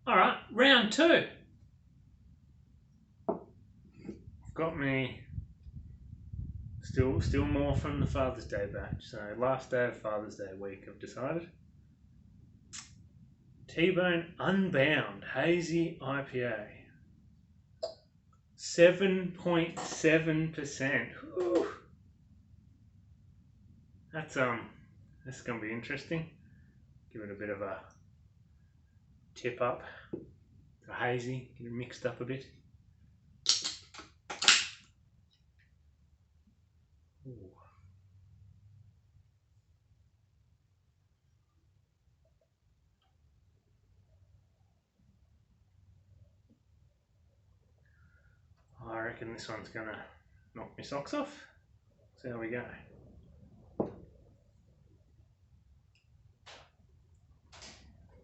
All right, round two. Got me still more from the Father's Day batch. So last day of Father's Day week, I've decided. T-Bone Unbound Hazy IPA. 7.7%. That's gonna be interesting. Give it a bit of a tip up. It's a hazy, get it mixed up a bit. Ooh. I reckon this one's gonna knock my socks off. So there we go.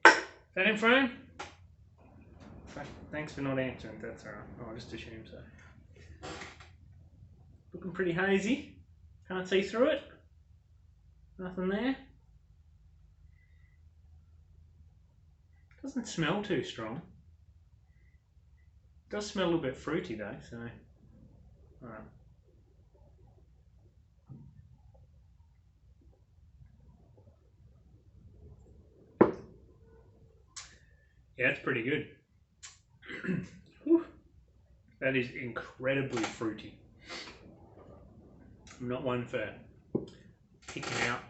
Is that in frame? Thanks for not answering, that's alright. I'll just assume so. Looking pretty hazy. Can't see through it. Nothing there. Doesn't smell too strong. It does smell a little bit fruity though, so alright. Yeah, it's pretty good. That is incredibly fruity. I'm not one for picking out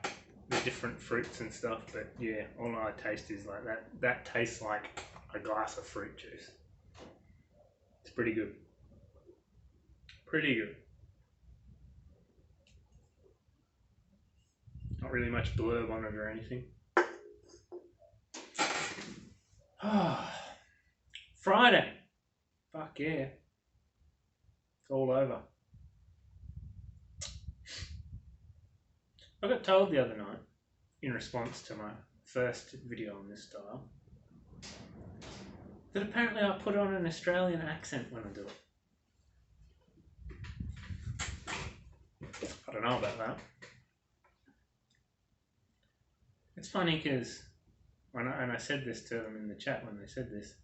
the different fruits and stuff, but yeah, all I taste is like that. That tastes like a glass of fruit juice. It's pretty good. Pretty good. Not really much blurb on it or anything. Friday. Fuck yeah. It's all over. I got told the other night, in response to my first video on this style, that apparently I put on an Australian accent when I do it. I don't know about that. It's funny because I said this to them in the chat when they said this,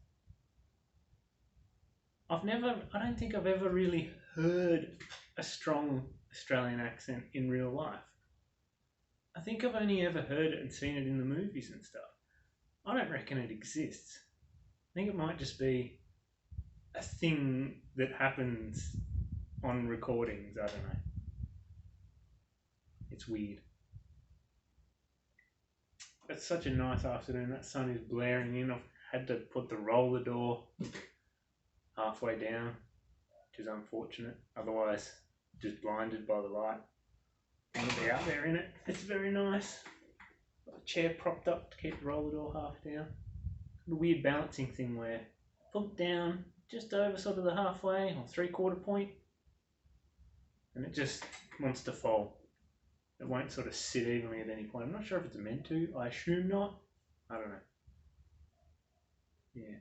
I don't think I've ever really heard a strong Australian accent in real life. I think I've only ever heard it and seen it in the movies and stuff. I don't reckon it exists. I think it might just be a thing that happens on recordings. I don't know. It's weird. It's such a nice afternoon. That sun is blaring in. I've had to put the roller door halfway down, which is unfortunate. Otherwise, just blinded by the light. I want to be out there in it. It's very nice. Got the chair propped up to keep the roller door half down. The weird balancing thing where put it down just over sort of the halfway or 3/4 point, and it just wants to fall. It won't sort of sit evenly at any point. I'm not sure if it's meant to. I assume not. I don't know. Yeah.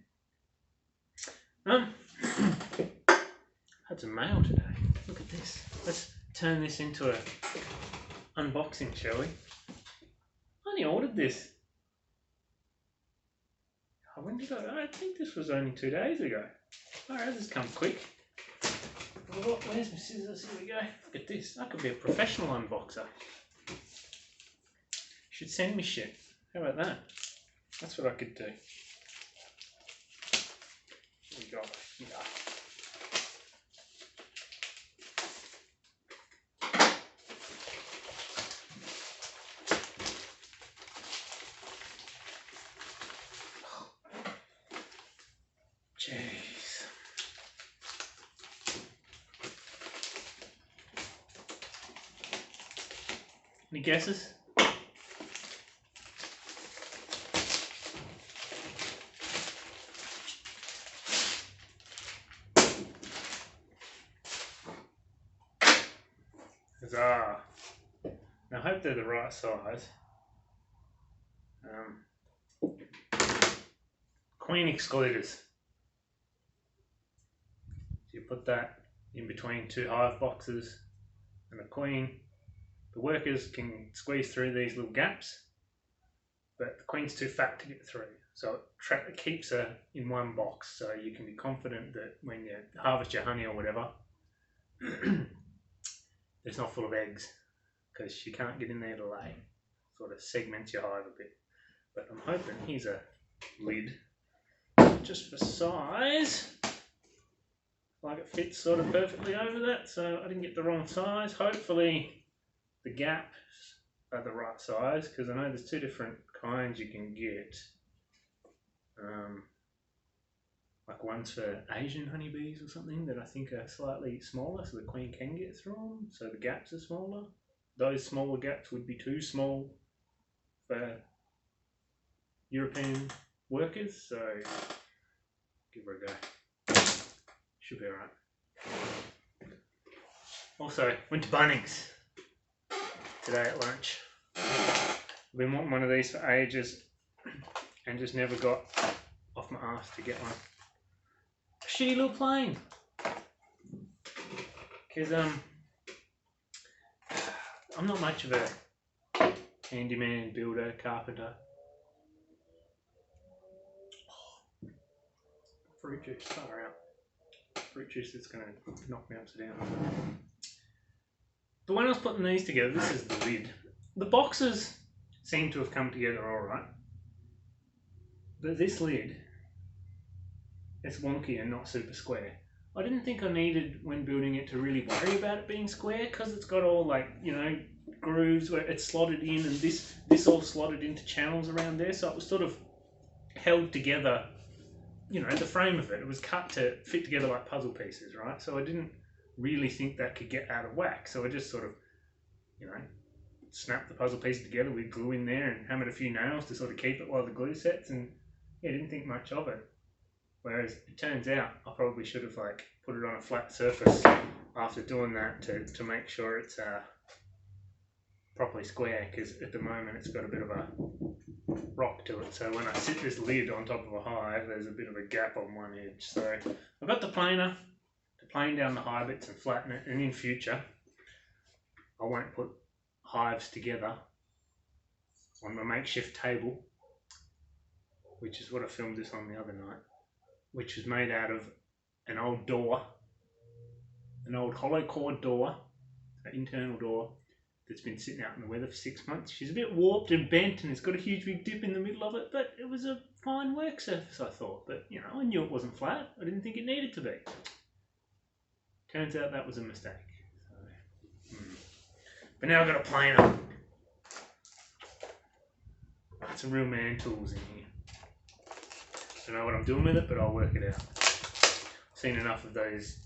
Had some mail today. Look at this. Let's turn this into a unboxing, shall we? I only ordered this. When did I think this was only 2 days ago. Alright, this come quick. Oh, where's my scissors? Here we go. Look at this. I could be a professional unboxer. Should send me shit. How about that? That's what I could do. Here we go. Yeah. Jeez. Any guesses? Huzzah. Now I hope they're the right size. Queen excluders. You put that in between two hive boxes and a queen. The workers can squeeze through these little gaps, but the queen's too fat to get through. So it keeps her in one box, so you can be confident that when you harvest your honey or whatever, it's not full of eggs, because she can't get in there to lay. Sort of segments your hive a bit. But I'm hoping, here's a lid, just for size. Like it fits sort of perfectly over that, so I didn't get the wrong size. Hopefully the gaps are the right size, because I know there's two different kinds you can get. Like one's for Asian honeybees or something that I think are slightly smaller, so the queen can get through them, so the gaps are smaller. Those smaller gaps would be too small for European workers, so give her a go. Should be alright. Also, went to Bunnings today at lunch. I've been wanting one of these for ages and just never got off my arse to get one. A shitty little plane. Because I'm not much of a handyman, builder, carpenter. Fruit juice, far out. Fruit juice that's going to knock me upside down. But when I was putting these together, this is the lid. The boxes seem to have come together alright. But this lid, it's wonky and not super square. I didn't think I needed, when building it, to really worry about it being square, because it's got all, like, you know, grooves where it's slotted in, and this all slotted into channels around there, so it was sort of held together. You know, the frame of it was cut to fit together like puzzle pieces, right? So I didn't really think that could get out of whack, so I just sort of, you know, snapped the puzzle pieces together with glue in there and hammered a few nails to sort of keep it while the glue sets, and yeah, didn't think much of it. Whereas it turns out I probably should have like put it on a flat surface after doing that to make sure it's properly square, because at the moment it's got a bit of a rock to it. So when I sit this lid on top of a hive, there's a bit of a gap on one edge. So I've got the planer to plane down the hive bits and flatten it, and in future I won't put hives together on my makeshift table, which is what I filmed this on the other night, which was made out of an old door, an old hollow core door, an internal door that's been sitting out in the weather for 6 months. She's a bit warped and bent, and it's got a huge big dip in the middle of it, but it was a fine work surface, I thought. But, you know, I knew it wasn't flat. I didn't think it needed to be. Turns out that was a mistake. So, But now I've got a planer. Got some real man tools in here. I don't know what I'm doing with it, but I'll work it out. I've seen enough of those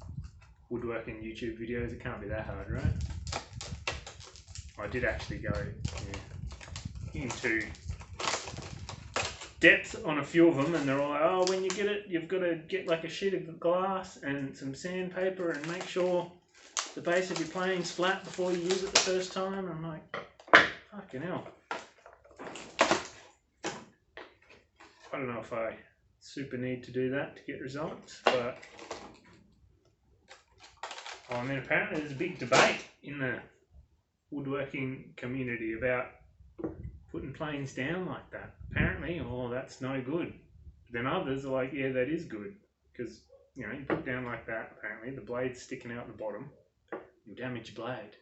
woodworking YouTube videos, it can't be that hard, right? I did actually go into depth on a few of them, and they're all like, oh, when you get it, you've got to get like a sheet of glass and some sandpaper and make sure the base of your plane's flat before you use it the first time. And I'm like, fucking hell. I don't know if I super need to do that to get results, but and then apparently there's a big debate in the woodworking community about putting planes down like that. Apparently, oh, that's no good. But then others are like, yeah, that is good, because, you know, you put it down like that, apparently the blade's sticking out the bottom, you'll damage your blade.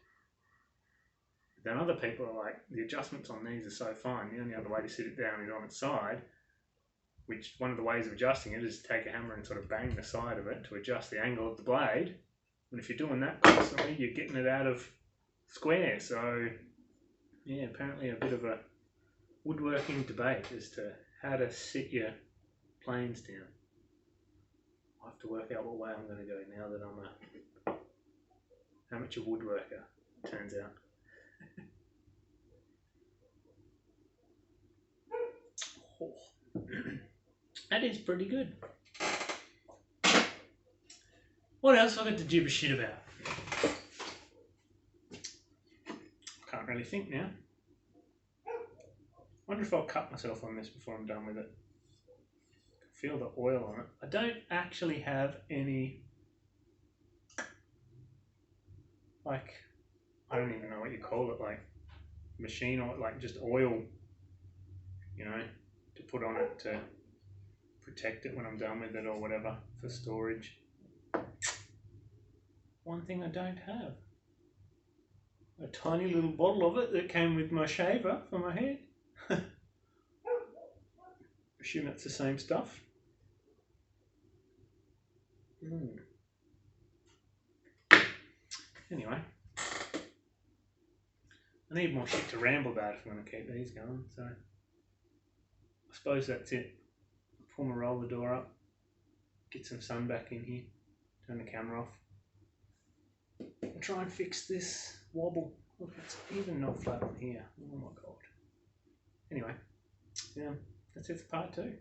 But then other people are like, the adjustments on these are so fine, the only other way to sit it down is on its side, which one of the ways of adjusting it is to take a hammer and sort of bang the side of it to adjust the angle of the blade. And if you're doing that constantly, you're getting it out of square. So, yeah, apparently a bit of a woodworking debate as to how to sit your planes down. I'll have to work out what way I'm going to go now that I'm a amateur woodworker, turns out. That is pretty good. What else have I got to gibber shit about? Can't really think now. Wonder if I'll cut myself on this before I'm done with it. I can feel the oil on it. I don't actually have any, like, I don't even know what you call it, like machine or like just oil, you know, to put on it to protect it when I'm done with it or whatever for storage. One thing I don't have. A tiny little bottle of it that came with my shaver for my head. Assume it's the same stuff. Anyway, I need more shit to ramble about if I'm going to keep these going, so I suppose that's it. Pull my roller door up, get some sun back in here, turn the camera off, and try and fix this wobble. Look, it's even not flat on here. Oh my god. Anyway, yeah, that's it for part 2.